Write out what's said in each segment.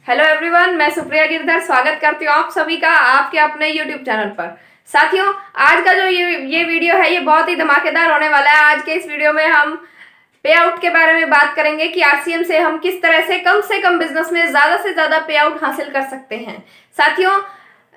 Hello everyone, मैं सुप्रिया गिरधर स्वागत करती हूँ आप सभी का आपके अपने यूट्यूब चैनल पर। साथियों, आज का जो ये वीडियो है ये बहुत ही धमाकेदार होने वाला है। आज के इस वीडियो में हम पे आउट के बारे में बात करेंगे कि आरसीएम से हम किस तरह से कम बिजनेस में ज्यादा से ज्यादा पे आउट हासिल कर सकते हैं। साथियों,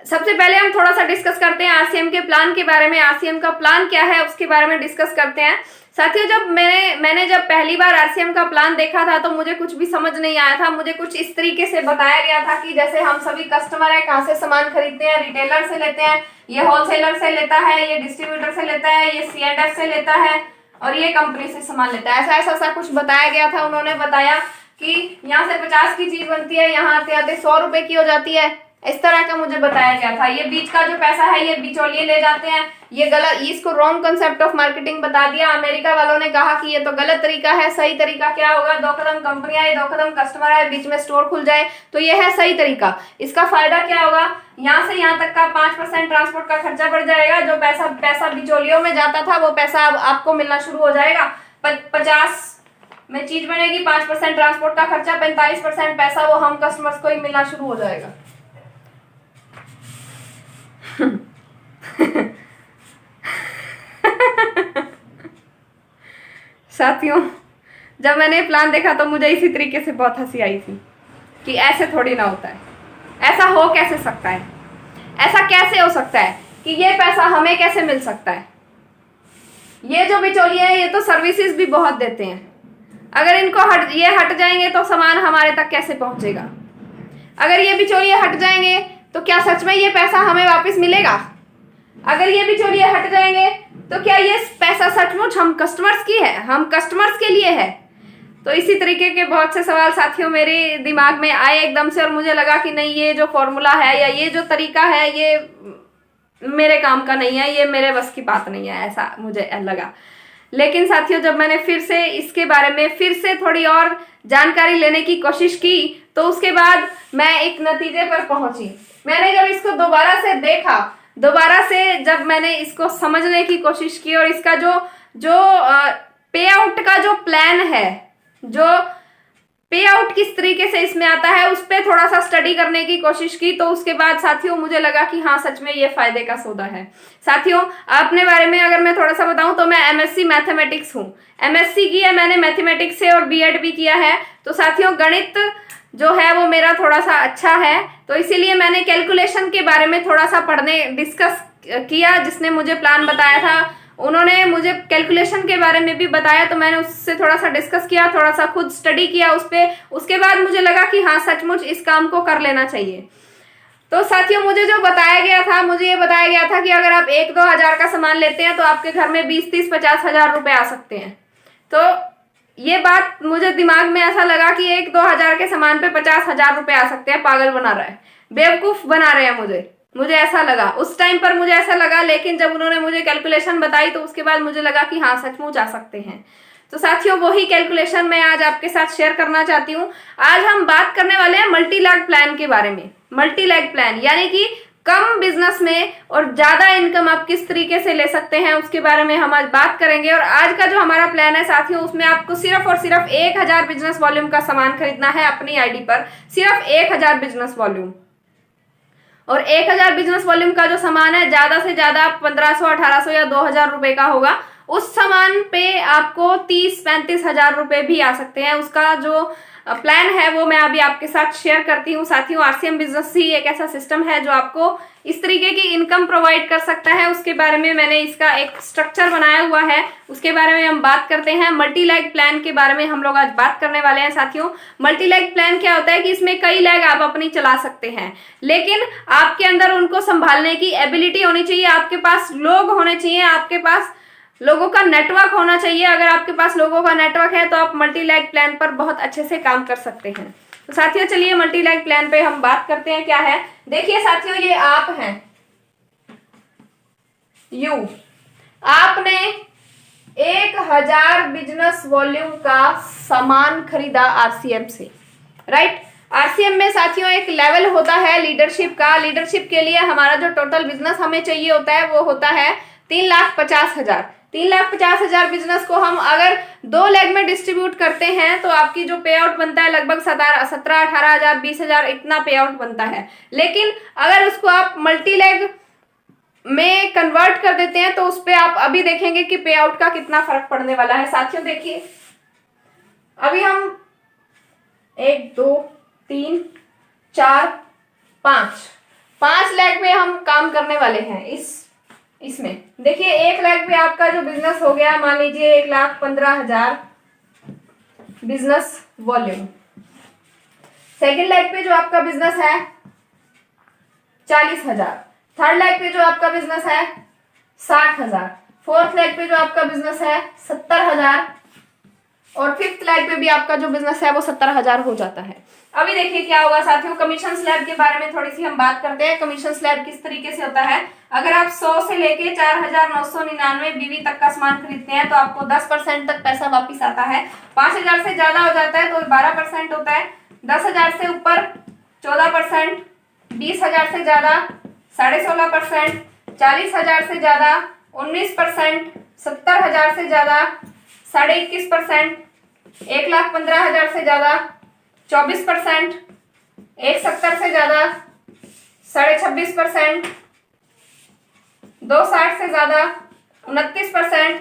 सबसे पहले हम थोड़ा सा डिस्कस करते हैं आरसीएम के प्लान के बारे में। आरसीएम का प्लान क्या है उसके बारे में डिस्कस करते हैं। साथियों, जब मैंने जब पहली बार आरसीएम का प्लान देखा था तो मुझे कुछ भी समझ नहीं आया था। मुझे कुछ इस तरीके से बताया गया था कि जैसे हम सभी कस्टमर है, कहाँ से सामान खरीदते हैं, रिटेलर से लेते हैं, ये होलसेलर से लेता है, ये डिस्ट्रीब्यूटर से लेता है, ये C&F से लेता है और ये कंपनी से सामान लेता है। ऐसा कुछ बताया गया था। उन्होंने बताया कि यहाँ से 50 की चीज बनती है, यहाँ आते आते 100 रुपए की हो जाती है। इस तरह का मुझे बताया गया था। ये बीच का जो पैसा है ये बिचौलिए ले जाते हैं। ये गलत, इसको रॉन्ग कंसेप्ट ऑफ मार्केटिंग बता दिया। अमेरिका वालों ने कहा कि ये तो गलत तरीका है। सही तरीका क्या होगा? 2 कदम कंपनी आए, 2 कदम कस्टमर आए, बीच में स्टोर खुल जाए, तो ये है सही तरीका। इसका फायदा क्या होगा? यहाँ से यहाँ तक का 5% ट्रांसपोर्ट का खर्चा बढ़ जाएगा। जो पैसा बिचौलियों में जाता था वो पैसा अब आपको मिलना शुरू हो जाएगा। 50 में चीज बनेगी, 5% ट्रांसपोर्ट का खर्चा, 45% पैसा वो हम कस्टमर्स को ही मिलना शुरू हो जाएगा। साथियों, जब मैंने प्लान देखा तो मुझे इसी तरीके से बहुत हंसी आई थी कि ऐसे थोड़ी ना होता है। ऐसा हो कैसे सकता है? ऐसा कैसे हो सकता है कि ये पैसा हमें कैसे मिल सकता है? ये जो बिचौलिए हैं ये तो सर्विसेज भी बहुत देते हैं। अगर इनको हट जाएंगे तो सामान हमारे तक कैसे पहुंचेगा? अगर ये बिचौलिए हट जाएंगे तो क्या सच में ये पैसा हमें वापस मिलेगा? अगर ये बिचौलिए हट जाएंगे तो क्या ये पैसा सचमुच हम कस्टमर्स की है, हम कस्टमर्स के लिए है? तो इसी तरीके के बहुत से सवाल साथियों मेरे दिमाग में आए एकदम से और मुझे लगा कि नहीं, ये जो फॉर्मूला है या ये जो तरीका है ये मेरे काम का नहीं है, ये मेरे बस की बात नहीं है, ऐसा मुझे लगा। लेकिन साथियों, जब मैंने फिर से इसके बारे में फिर से थोड़ी और जानकारी लेने की कोशिश की तो उसके बाद मैं एक नतीजे पर पहुंची। मैंने जब इसको दोबारा से देखा, दोबारा से जब मैंने इसको समझने की कोशिश की और इसका जो पे आउट का जो प्लान है, जो पे आउट किस तरीके से इसमें आता है उस पर थोड़ा सा स्टडी करने की कोशिश की, तो उसके बाद साथियों मुझे लगा कि हाँ, सच में ये फायदे का सौदा है। साथियों, अपने बारे में अगर मैं थोड़ा सा बताऊं तो मैं MSc मैथमेटिक्स हूँ। MSc की है मैंने मैथमेटिक्स से और B.Ed भी किया है। तो साथियों, गणित जो है वो मेरा थोड़ा सा अच्छा है, तो इसीलिए मैंने कैलकुलेशन के बारे में थोड़ा सा डिस्कस किया। जिसने मुझे प्लान बताया था उन्होंने मुझे कैलकुलेशन के बारे में भी बताया, तो मैंने उससे थोड़ा सा डिस्कस किया, थोड़ा सा खुद स्टडी किया उस पे। उसके बाद मुझे लगा कि हाँ, सचमुच इस काम को कर लेना चाहिए। तो साथियों, मुझे जो बताया गया था, मुझे ये बताया गया था कि अगर आप 1-2 हजार का सामान लेते हैं तो आपके घर में 20-30-50 हजार रुपए आ सकते हैं। तो ये बात मुझे दिमाग में ऐसा लगा कि 1-2 हजार के सामान पे 50 हजार रुपए आ सकते हैं। पागल बना रहा है, बेवकूफ बना रहे हैं मुझे ऐसा लगा उस टाइम पर, मुझे ऐसा लगा। लेकिन जब उन्होंने मुझे कैलकुलेशन बताई तो उसके बाद मुझे लगा कि हाँ, सचमुच आ सकते हैं। तो साथियों, वही कैलकुलेशन मैं आज आपके साथ शेयर करना चाहती हूँ। आज हम बात करने वाले हैं मल्टी लैग प्लान के बारे में। मल्टी लैग प्लान यानी कि कम बिजनेस में और ज्यादा इनकम आप किस तरीके से ले सकते हैं उसके बारे में हम आज बात करेंगे। और आज का जो हमारा प्लान है साथियों, उसमें आपको सिर्फ और सिर्फ 1000 बिजनेस वॉल्यूम का सामान खरीदना है अपनी आईडी पर। सिर्फ 1000 बिजनेस वॉल्यूम। और 1000 बिजनेस वॉल्यूम का जो सामान है ज्यादा से ज्यादा 1500, 1800 या 2000 रुपए का होगा। उस सामान पे आपको 30-35 हजार रुपए भी आ सकते हैं। उसका जो प्लान है वो मैं अभी आपके साथ शेयर करती हूँ। साथियों, आरसीएम बिजनेस ही एक ऐसा सिस्टम है जो आपको इस तरीके की इनकम प्रोवाइड कर सकता है। उसके बारे में मैंने इसका एक स्ट्रक्चर बनाया हुआ है, उसके बारे में हम बात करते हैं। मल्टी लैग प्लान के बारे में हम लोग आज बात करने वाले हैं। साथियों, मल्टी लैग प्लान क्या होता है कि इसमें कई लैग आप अपनी चला सकते हैं, लेकिन आपके अंदर उनको संभालने की एबिलिटी होनी चाहिए। आपके पास लोग होने चाहिए, आपके पास लोगों का नेटवर्क होना चाहिए। अगर आपके पास लोगों का नेटवर्क है तो आप मल्टी लैग प्लान पर बहुत अच्छे से काम कर सकते हैं। तो साथियों, चलिए मल्टी लैग प्लान पे हम बात करते हैं क्या है। देखिए साथियों, ये आप हैं, आपने 1000 बिजनेस वॉल्यूम का सामान खरीदा आरसीएम से, राइट। आरसीएम में साथियों एक लेवल होता है लीडरशिप का। लीडरशिप के लिए हमारा जो टोटल बिजनेस हमें चाहिए होता है वो होता है 3,50,000। 3,50,000 बिजनेस को हम अगर 2 लेग में डिस्ट्रीब्यूट करते हैं तो आपकी जो पे आउट बनता है लगभग 17-18,000 20,000 इतना पे आउट बनता है। लेकिन अगर उसको आप मल्टी लेग में कन्वर्ट कर देते हैं तो उस पर आप अभी देखेंगे कि पे आउट का कितना फर्क पड़ने वाला है। साथियों देखिए, अभी हम 1 2 3 4 5 लेग पे हम काम करने वाले हैं। इसमें देखिए, 1 लेग पे आपका जो बिजनेस हो गया, मान लीजिए 1,15,000 बिजनेस वॉल्यूम। सेकेंड लेग पे जो आपका बिजनेस है 40,000। थर्ड लेग पे जो आपका बिजनेस है 60,000। फोर्थ लेग पे जो आपका बिजनेस है 70,000 और फिफ्थ लेग पे भी आपका जो बिजनेस है वो 70,000 हो जाता है। अभी देखिए क्या होगा साथियों, कमीशन स्लैब के बारे में थोड़ी सी हम बात करते हैं। कमीशन स्लैब किस तरीके से होता है, अगर आप 100 से लेके 4,999 बीवी तक का सामान खरीदते हैं तो आपको 10% तक पैसा वापिस आता है। 5,000 से ज्यादा हो जाता है तो 12% होता है। 10,000 से ऊपर 14%, 20,000 से ज्यादा 16.5%, 40,000 से ज्यादा 19%, 70,000 से ज्यादा 21.5%, 1,15,000 से ज्यादा 24%, 1,70 से ज्यादा 26.5%, 2,60 से ज्यादा 29%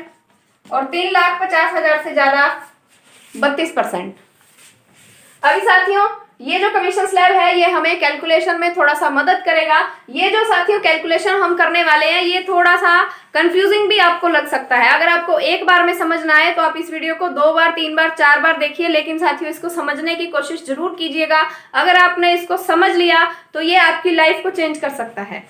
और 3,50,000 से ज्यादा 32%। अभी साथियों, ये जो कमीशन स्लैब है ये हमें कैलकुलेशन में थोड़ा सा मदद करेगा। ये जो साथियों कैलकुलेशन हम करने वाले हैं ये थोड़ा सा कंफ्यूजिंग भी आपको लग सकता है। अगर आपको एक बार में समझ ना आए तो आप इस वीडियो को 2 बार 3 बार 4 बार देखिए, लेकिन साथियों इसको समझने की कोशिश जरूर कीजिएगा। अगर आपने इसको समझ लिया तो ये आपकी लाइफ को चेंज कर सकता है।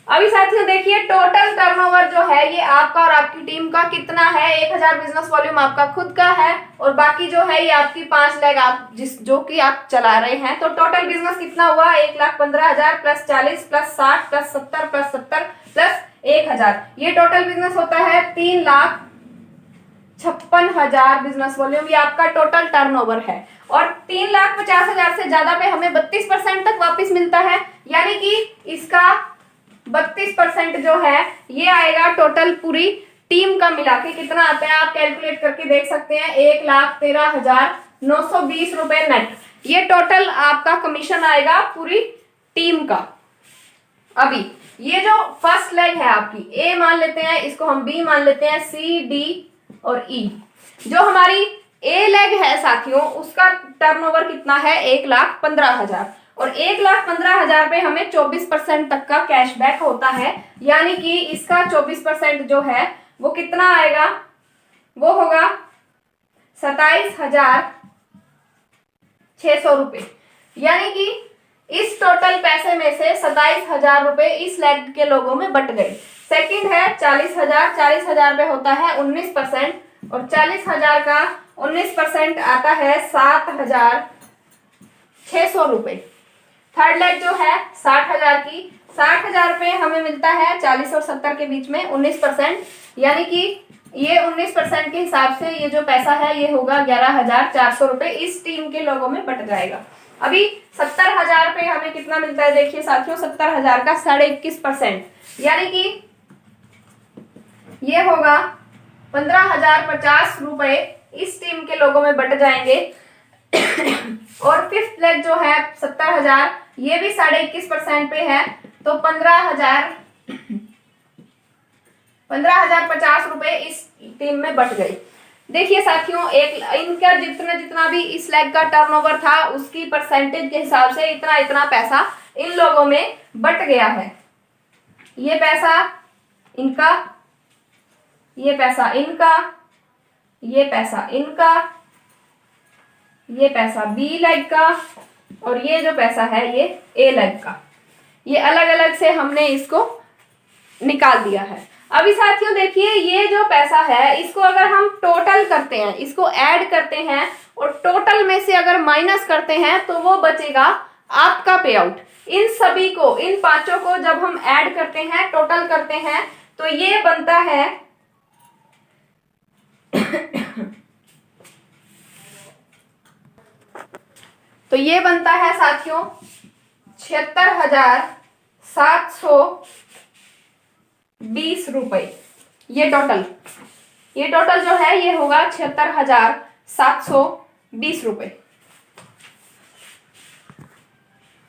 अभी साथियों देखिए, टोटल टर्नओवर जो है ये आपका और आपकी टीम का कितना है। 1,000 बिजनेस वॉल्यूम आपका खुद का है और बाकी जो है ये आपकी 5 लेग आप जो कि आप चला रहे हैं। तो टोटल बिजनेस कितना हुआ, 1,15,000 plus 40 plus 60 plus 70 plus 70 plus 1,000, ये टोटल बिजनेस होता है 3,56,000 बिजनेस वॉल्यूम। ये आपका टोटल टर्नओवर है और 3,50,000 से ज्यादा पे हमें 32% तक वापिस मिलता है, यानी कि इसका 32% जो है ये आएगा टोटल पूरी टीम का मिला के कितना आता है आप कैलकुलेट करके देख सकते हैं। 1,13,920 रुपए नेट, ये टोटल आपका कमीशन आएगा पूरी टीम का। अभी ये जो फर्स्ट लेग है आपकी, ए मान लेते हैं, इसको हम बी मान लेते हैं, सी डी और ई। जो हमारी ए लेग है साथियों उसका टर्नओवर कितना है 1,15,000 और 1,15,000 पे हमें 24% तक का कैशबैक होता है, यानी कि इसका 24% जो है वो कितना आएगा, वो होगा 27,600 रुपए। यानी कि इस टोटल पैसे में से 27,000 रुपए इस लेग के लोगों में बट गए। सेकंड है 40,000, 40,000 पे होता है 19% और 40,000 का 19% आता है 7,600 रुपए। थर्ड लेग जो है 60,000 की, 60,000 पे हमें मिलता है 40 और 70 के बीच में 19%, यानी कि ये 19% के हिसाब से ये जो पैसा है ये होगा 11,400 रुपए इस टीम के लोगों में बट जाएगा। अभी 70,000 पे हमें कितना मिलता है देखिए साथियों, 70,000 का 21.5%, यानी कि ये होगा 15,050 रुपए इस टीम के लोगों में बट जाएंगे। और फिफ्थ लेग जो है 70,000, ये भी 21.5% पे है तो 15,050 रुपए इस टीम में बट गए। देखिए साथियों, एक इनका जितना भी इस लेग का टर्नओवर था उसकी परसेंटेज के हिसाब से इतना पैसा इन लोगों में बट गया है। ये पैसा इनका, ये पैसा इनका, ये पैसा इनका, ये पैसा बी लेग का और ये जो पैसा है ये ए लेग का। ये अलग अलग से हमने इसको निकाल दिया है। अभी साथियों देखिए, ये जो पैसा है इसको अगर हम टोटल करते हैं, इसको ऐड करते हैं और टोटल में से अगर माइनस करते हैं तो वो बचेगा आपका पे आउट। इन सभी को, इन पांचों को जब हम ऐड करते हैं, टोटल करते हैं तो ये बनता है तो ये बनता है साथियों 76,720 रुपए। ये टोटल जो है ये होगा 76,720 रुपए।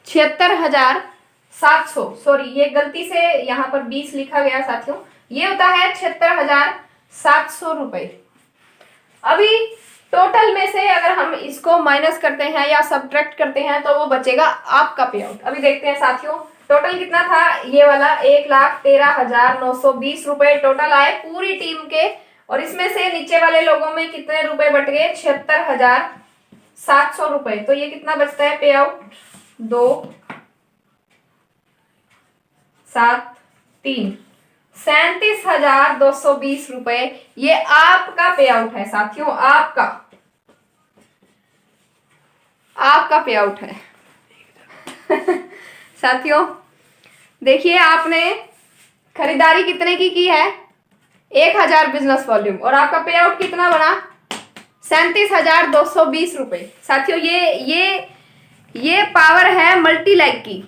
76,700, सॉरी ये गलती से यहाँ पर 20 लिखा गया साथियों, ये होता है 76,700 रुपए। अभी टोटल में से अगर हम इसको माइनस करते हैं या सब्ट्रैक्ट करते हैं तो वो बचेगा आपका पे आउट। अभी देखते हैं साथियों टोटल कितना था, ये वाला 1,13,920 रुपए टोटल आए पूरी टीम के, और इसमें से नीचे वाले लोगों में कितने रुपए बट गए, 76,700 रुपए। तो ये कितना बचता है पे आउट, 2,7,3 37,220 रुपए ये आपका पे आउट है साथियों, आपका पे आउट है। साथियों देखिए आपने खरीदारी कितने की है, 1,000 बिजनेस वॉल्यूम, और आपका पे आउट कितना बना, 37,220 रुपए। साथियों ये पावर है मल्टी लैग की,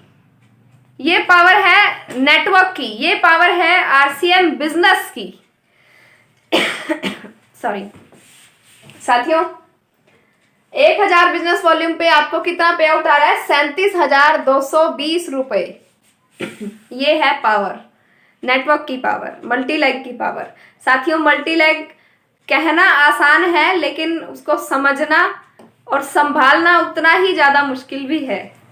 ये पावर है नेटवर्क की, ये पावर है आरसीएम बिजनेस की। सॉरी साथियों 1,000 बिजनेस वॉल्यूम पे आपको कितना पे आउट आ रहा है, 37,220 रुपए। ये है पावर, नेटवर्क की पावर, मल्टी लैग की पावर। साथियों मल्टी लैग कहना आसान है लेकिन उसको समझना और संभालना उतना ही ज्यादा मुश्किल भी है।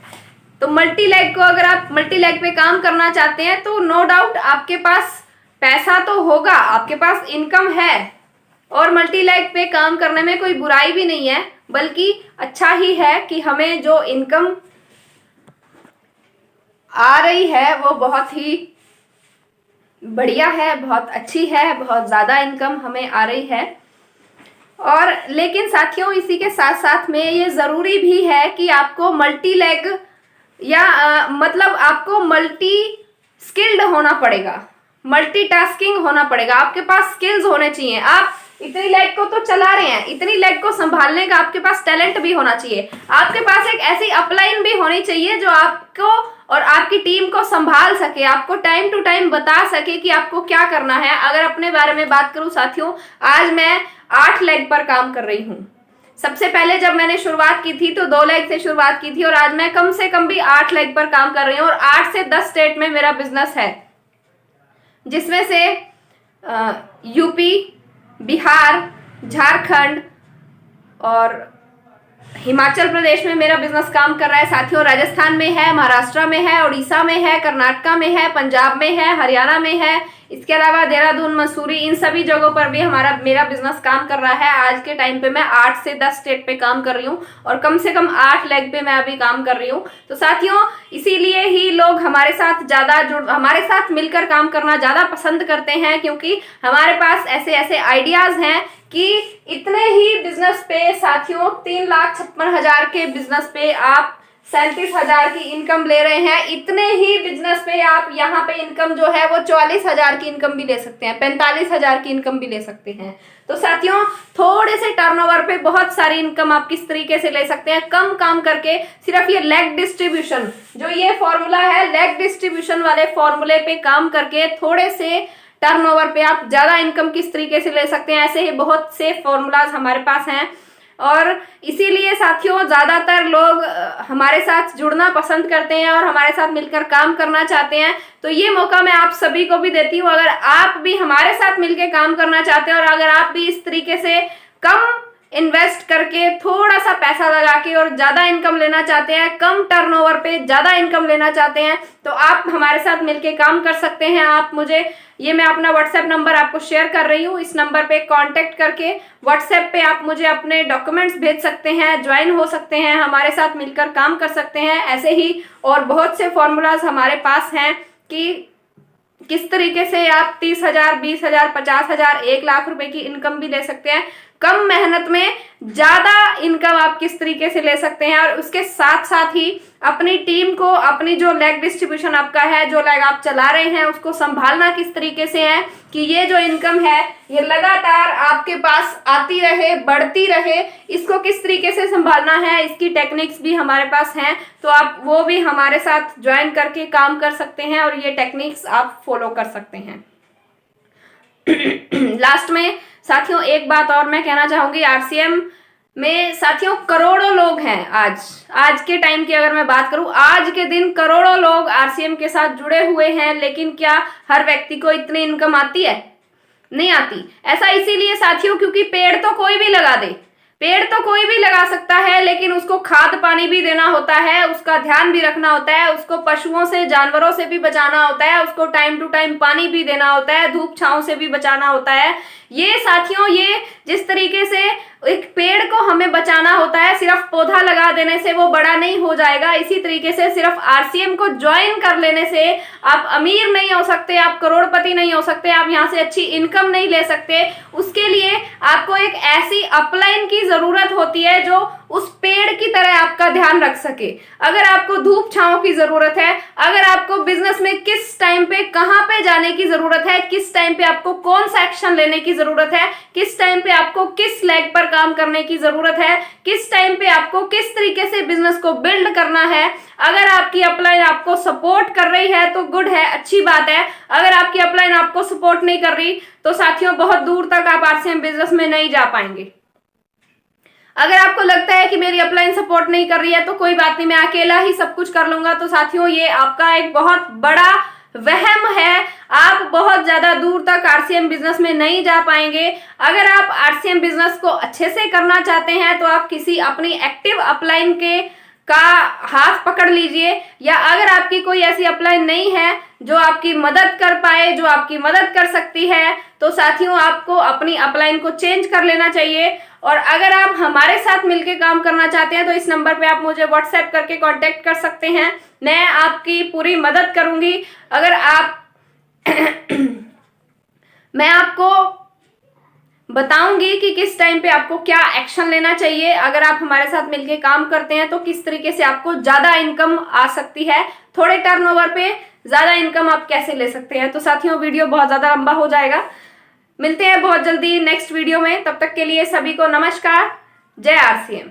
तो मल्टी लैग को अगर आप मल्टी लैग पे काम करना चाहते हैं तो नो डाउट आपके पास पैसा तो होगा, आपके पास इनकम है, और मल्टी लैग पे काम करने में कोई बुराई भी नहीं है, बल्कि अच्छा ही है कि हमें जो इनकम आ रही है वो बहुत ही बढ़िया है, बहुत अच्छी है, बहुत ज्यादा इनकम हमें आ रही है। और लेकिन साथियों इसी के साथ साथ में ये जरूरी भी है कि आपको मल्टी लैग या मतलब आपको मल्टी स्किल्ड होना पड़ेगा, मल्टीटास्किंग होना पड़ेगा, आपके पास स्किल्स होने चाहिए। आप इतनी लैग को तो चला रहे हैं, इतनी लैग को संभालने का आपके पास टैलेंट भी होना चाहिए, आपके पास एक ऐसी अपलाइन भी होनी चाहिए जो आपको और आपकी टीम को संभाल सके, आपको टाइम टू टाइम बता सके कि आपको क्या करना है। अगर अपने बारे में बात करूं साथियों, आज मैं 8 लैग पर काम कर रही हूं। सबसे पहले जब मैंने शुरुआत की थी तो 2 लैग से शुरुआत की थी, और आज मैं कम से कम भी 8 लैग पर काम कर रही हूँ, और 8 से 10 स्टेट में मेरा बिजनेस है, जिसमें से यूपी, बिहार, झारखंड और हिमाचल प्रदेश में मेरा बिजनेस काम कर रहा है साथियों। राजस्थान में है, महाराष्ट्र में है, उड़ीसा में है, कर्नाटका में है, पंजाब में है, हरियाणा में है, इसके अलावा देहरादून, मसूरी, इन सभी जगहों पर भी मेरा बिजनेस काम कर रहा है। आज के टाइम पे मैं 8 से 10 स्टेट पे काम कर रही हूँ, और कम से कम 8 लैग पे मैं अभी काम कर रही हूँ। तो साथियों इसीलिए ही लोग हमारे साथ मिलकर काम करना ज्यादा पसंद करते हैं, क्योंकि हमारे पास ऐसे ऐसे आइडियाज हैं कि इतने ही बिजनेस पे साथियों 3,56,000 के बिजनेस पे आप 37,000 की इनकम ले रहे हैं, इतने ही बिजनेस पे आप यहाँ पे इनकम जो है वो 44,000 की इनकम भी ले सकते हैं, 45,000 की इनकम भी ले सकते हैं। तो साथियों थोड़े से टर्नओवर पे बहुत सारी इनकम आप किस तरीके से ले सकते हैं, कम काम करके। सिर्फ ये लेग डिस्ट्रीब्यूशन जो ये फॉर्मूला है, लेग डिस्ट्रीब्यूशन वाले फॉर्मूले पे काम करके थोड़े से टर्नओवर पे आप ज्यादा इनकम किस तरीके से ले सकते हैं, ऐसे ही बहुत से फॉर्मूलाज हमारे पास हैं। और इसीलिए साथियों ज्यादातर लोग हमारे साथ जुड़ना पसंद करते हैं और हमारे साथ मिलकर काम करना चाहते हैं। तो ये मौका मैं आप सभी को भी देती हूँ, अगर आप भी हमारे साथ मिलकर काम करना चाहते हैं और अगर आप भी इस तरीके से कम इन्वेस्ट करके थोड़ा सा पैसा लगा के और ज्यादा इनकम लेना चाहते हैं, कम टर्नओवर पे ज्यादा इनकम लेना चाहते हैं, तो आप हमारे साथ मिलके काम कर सकते हैं। आप मुझे मैं अपना व्हाट्सएप नंबर आपको शेयर कर रही हूँ, इस नंबर पे कांटेक्ट करके व्हाट्सएप पे आप मुझे अपने डॉक्यूमेंट्स भेज सकते हैं, ज्वाइन हो सकते हैं, हमारे साथ मिलकर काम कर सकते हैं। ऐसे ही और बहुत से फॉर्मूलाज हमारे पास हैं कि किस तरीके से आप 30,000, 20,000, 50,000, 1,00,000 रुपए की इनकम भी ले सकते हैं, कम मेहनत में ज्यादा इनकम आप किस तरीके से ले सकते हैं, और उसके साथ साथ ही अपनी टीम को, अपनी जो लेग डिस्ट्रीब्यूशन आपका है, जो लेग आप चला रहे हैं, उसको संभालना किस तरीके से है कि ये जो इनकम है ये लगातार आपके पास आती रहे, बढ़ती रहे, इसको किस तरीके से संभालना है, इसकी टेक्निक्स भी हमारे पास हैं। तो आप वो भी हमारे साथ ज्वाइन करके काम कर सकते हैं और ये टेक्निक्स आप फॉलो कर सकते हैं। लास्ट में साथियों एक बात और मैं कहना चाहूंगी, आरसीएम में साथियों करोड़ों लोग हैं। आज के टाइम की अगर मैं बात करूं, आज के दिन करोड़ों लोग आरसीएम के साथ जुड़े हुए हैं, लेकिन क्या हर व्यक्ति को इतनी इनकम आती है? नहीं आती। ऐसा इसीलिए साथियों क्योंकि पेड़ तो कोई भी लगा दे, पेड़ तो कोई भी लगा सकता है, लेकिन उसको खाद पानी भी देना होता है, उसका ध्यान भी रखना होता है, उसको पशुओं से जानवरों से भी बचाना होता है, उसको टाइम टू टाइम पानी भी देना होता है, धूप छांव से भी बचाना होता है। ये साथियों, ये जिस तरीके से एक पेड़ को हमें बचाना होता है, सिर्फ पौधा लगा देने से वो बड़ा नहीं हो जाएगा। इसी तरीके से सिर्फ आरसीएम को ज्वाइन कर लेने से आप अमीर नहीं हो सकते, आप करोड़पति नहीं हो सकते, आप यहाँ से अच्छी इनकम नहीं ले सकते। उसके लिए आपको एक ऐसी अपलाइन की जरूरत होती है जो उस पेड़ की तरह आपका ध्यान रख सके। अगर आपको धूप छांव की जरूरत है, अगर आपको बिजनेस में किस टाइम पे कहां पे जाने की जरूरत है, किस टाइम पे आपको कौन सा एक्शन लेने की जरूरत है, किस टाइम पे आपको किस लेग पर काम करने की जरूरत है, किस टाइम पे आपको किस तरीके से बिजनेस को बिल्ड करना है, अगर आपकी अपलाइन आपको सपोर्ट कर रही है तो गुड है, अच्छी बात है। अगर आपकी अपलाइन आपको सपोर्ट नहीं कर रही तो साथियों बहुत दूर तक आप आरसीएम बिजनेस में नहीं जा पाएंगे। अगर आपको लगता है कि मेरी अपलाइन सपोर्ट नहीं कर रही है तो कोई बात नहीं, मैं अकेला ही सब कुछ कर लूंगा, तो साथियों ये आपका एक बहुत बड़ा वहम है। आप बहुत ज्यादा दूर तक आरसीएम बिजनेस में नहीं जा पाएंगे। अगर आप आरसीएम बिजनेस को अच्छे से करना चाहते हैं तो आप किसी अपनी एक्टिव अपलाइन का हाथ पकड़ लीजिए, या अगर आपकी कोई ऐसी अपलाइन नहीं है जो आपकी मदद कर पाए, जो आपकी मदद कर सकती है, तो साथियों आपको अपनी अपलाइन को चेंज कर लेना चाहिए। और अगर आप हमारे साथ मिलकर काम करना चाहते हैं तो इस नंबर पे आप मुझे व्हाट्सएप करके कांटेक्ट कर सकते हैं, मैं आपकी पूरी मदद करूंगी। अगर आप मैं आपको बताऊंगी कि किस टाइम पे आपको क्या एक्शन लेना चाहिए। अगर आप हमारे साथ मिलके काम करते हैं तो किस तरीके से आपको ज्यादा इनकम आ सकती है, थोड़े टर्नओवर पे ज्यादा इनकम आप कैसे ले सकते हैं। तो साथियों वीडियो बहुत ज्यादा लंबा हो जाएगा, मिलते हैं बहुत जल्दी नेक्स्ट वीडियो में। तब तक के लिए सभी को नमस्कार, जय आरसीएम।